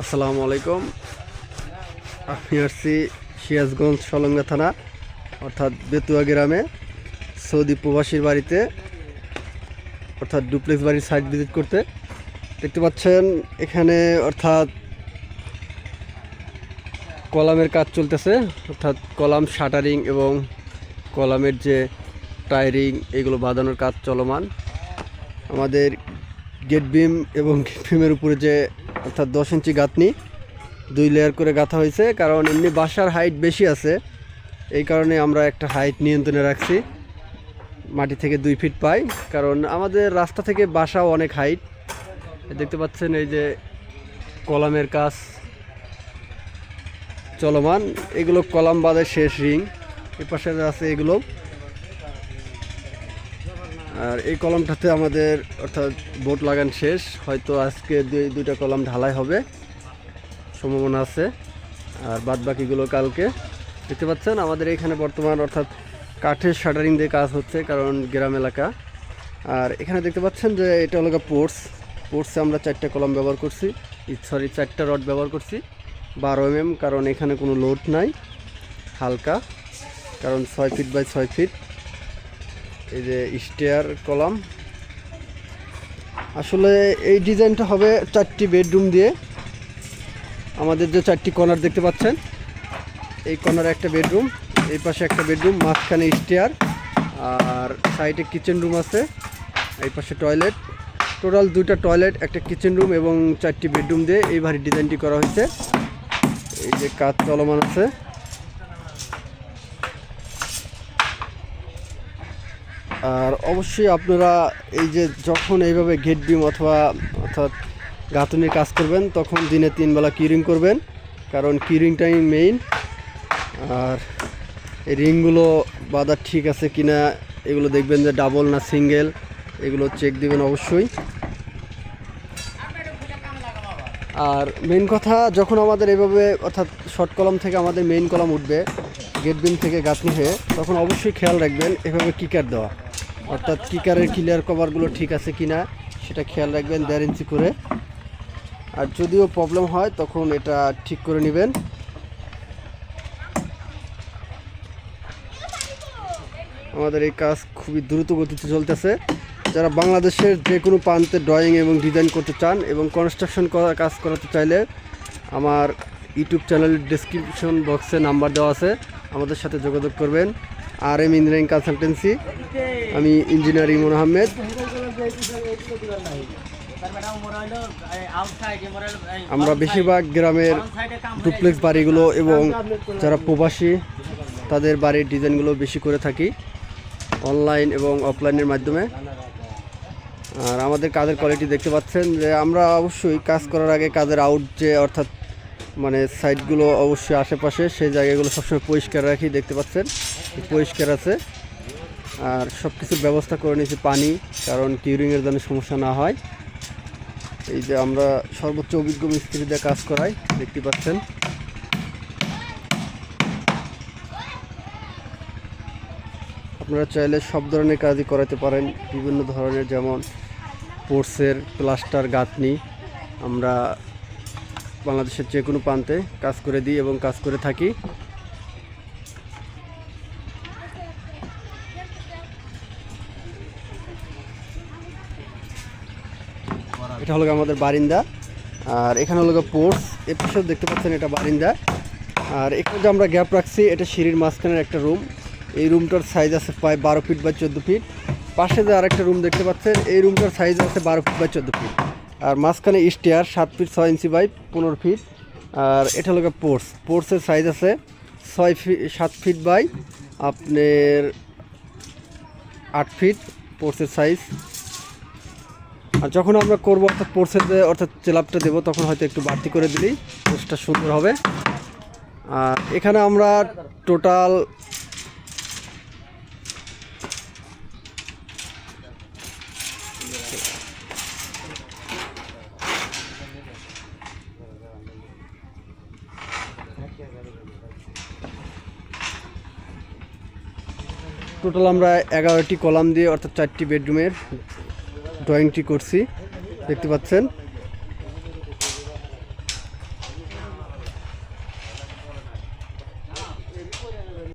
আসসালামু আলাইকুম। আমি আসছি সিরাজগঞ্জ সলঙ্গা থানা অর্থাৎ বেতুয়া গ্রামে সৌদি প্রবাসীর বাড়িতে অর্থাৎ ডুপ্লেক্স বাড়ির সাইট ভিজিট করতে। দেখতে পাচ্ছেন এখানে অর্থাৎ কলামের কাজ চলতেছে, অর্থাৎ কলাম শাটারিং এবং কলামের যে টায়ারিং এগুলো বাঁধানোর কাজ চলমান। আমাদের গেট বিম এবং গেট বিমের উপরে যে অর্থাৎ 10 ইঞ্চি গাঁথনি 2 লেয়ার করে গাঁথা হয়েছে, কারণ এমনি বাসার হাইট বেশি আছে, এই কারণে আমরা একটা হাইট নিয়ন্ত্রণে রাখছি, মাটি থেকে 2 ফিট পাই, কারণ আমাদের রাস্তা থেকে বাসাও অনেক হাইট। দেখতে পাচ্ছেন এই যে কলামের কাজ চলমান, এগুলো কলাম বাঁধের শেষ রিং, এ পাশে আছে এগুলো। আর এই কলমটাতে আমাদের অর্থাৎ বোর্ড লাগান শেষ, হয়তো আজকে দুইটা কলম ঢালাই হবে সম্ভাবনা আছে, আর বাদ বাকিগুলো কালকে। দেখতে পাচ্ছেন আমাদের এখানে বর্তমান অর্থাৎ কাঠের শাটারিং দিয়ে কাজ হচ্ছে, কারণ গ্রাম এলাকা। আর এখানে দেখতে পাচ্ছেন যে এটা হলো পোর্টসে আমরা 4টা কলম ব্যবহার করছি, 4টা রড ব্যবহার করছি 12 mm, কারণ এখানে কোনো লোড নাই, হালকা, কারণ 6 ফিট বাই 6 ফিট। এই যে স্টেয়ার কলাম, আসলে এই ডিজাইনটা হবে 4টি বেডরুম দিয়ে। আমাদের যে 4টি কর্নার দেখতে পাচ্ছেন, এই কর্নারে একটা বেডরুম, এই পাশে একটা বেডরুম, মাঝখানে স্টেয়ার, আর সাইডে কিচেন রুম আছে, এই পাশে টয়লেট। টোটাল 2টা টয়লেট, একটা কিচেন রুম এবং 4টি বেডরুম দিয়ে এই বাড়ির ডিজাইনটি করা হয়েছে। এই যে কাজ চলমান আছে। আর অবশ্যই আপনারা এই যে যখন এইভাবে গেট বিম অর্থাৎ গাঁথনির কাজ করবেন, তখন দিনে 3 বেলা কিউরিং করবেন, কারণ কিউরিংটাই মেইন। আর এই রিংগুলো বাঁধা ঠিক আছে কিনা এগুলো দেখবেন, যে ডাবল না সিঙ্গেল, এগুলো চেক দিবেন অবশ্যই। আর মেইন কথা, যখন আমাদের এইভাবে অর্থাৎ শর্ট কলাম থেকে আমাদের মেইন কলাম উঠবে গেট বিম থেকে গাঁথনি হয়ে, তখন অবশ্যই খেয়াল রাখবেন এভাবে কিকার দেওয়া, অর্থাৎ কিকারের ক্লিয়ার কভারগুলো ঠিক আছে কিনা সেটা খেয়াল রাখবেন 1.5 ইঞ্চি করে। আর যদিও প্রবলেম হয় তখন এটা ঠিক করে নেবেন। আমাদের এই কাজ খুবই দ্রুত গতিতে চলতেছে। যারা বাংলাদেশের যে কোনো প্রান্তে ড্রয়িং এবং ডিজাইন করতে চান এবং কনস্ট্রাকশন কাজ করাতে চাইলে আমার ইউটিউব চ্যানেলের ডেসক্রিপশন বক্সে নাম্বার দেওয়া আছে, আমাদের সাথে যোগাযোগ করবেন। RM ইঞ্জিনিয়ারিং কনসালটেন্সি, আমি ইঞ্জিনিয়ার ইমন আহমেদ। আমরা বেশিরভাগ গ্রামের ডুপ্লেক্স বাড়িগুলো এবং যারা প্রবাসী তাদের বাড়ির ডিজাইনগুলো বেশি করে থাকি অনলাইন এবং অফলাইনের মাধ্যমে। আর আমাদের কাজের কোয়ালিটি দেখতে পাচ্ছেন, যে আমরা অবশ্যই কাজ করার আগে কাজের আউট যে অর্থাৎ মানে সাইডগুলো অবশ্যই আশেপাশে সেই জায়গাগুলো সবসময় পরিষ্কার রাখি। দেখতে পাচ্ছেন পরিষ্কার আছে, আর সব কিছুর ব্যবস্থা করে নিয়েছি পানি, কারণ কিউরিংয়ের জন্য সমস্যা না হয়। এই যে আমরা সর্বোচ্চ অভিজ্ঞ মিস্ত্রি দিয়ে কাজ করাই, দেখতে পাচ্ছেন। আপনারা চাইলে সব ধরনের কাজই করাতে পারেন, বিভিন্ন ধরনের, যেমন পোর্টসের প্লাস্টার গাঁথনি আমরা বাংলাদেশের যে কোনো প্রান্তে কাজ করে দিই এবং কাজ করে থাকি। এটা হলো আমাদের বারিন্দা, আর এখানে হলো পোর্টস, এর পাশেও দেখতে পাচ্ছেন এটা বারিন্দা। আর এখানে যে আমরা গ্যাপ রাখছি, এটা সিঁড়ির মাঝখানের একটা রুম, এই রুমটার সাইজ আছে প্রায় 12 ফিট বাই 14 ফিট। পাশে যে আরেকটা রুম দেখতে পাচ্ছেন, এই রুমটার সাইজ আছে 12 ফিট বাই 14 ফিট। আর মাঝখানে stair 7 feet 6 inch by 15 feet. আর এটা হলো পোর্টসের সাইজ আছে 7 ফিট বাই আপনার 8 ফিট পোর্টসের সাইজ। আর যখন আমরা করবো অর্থাৎ পোর্টসের অর্থাৎ চেলাপটা দেবো, তখন হয়তো একটু বাড়তি করে দিলেই পোর্টসটা সুন্দর হবে। আর এখানে আমরা টোটাল আমরা 11টি কলাম দিয়ে অর্থাৎ 4টি বেডরুমের ড্রয়িংটি করছি, দেখতে পাচ্ছেন।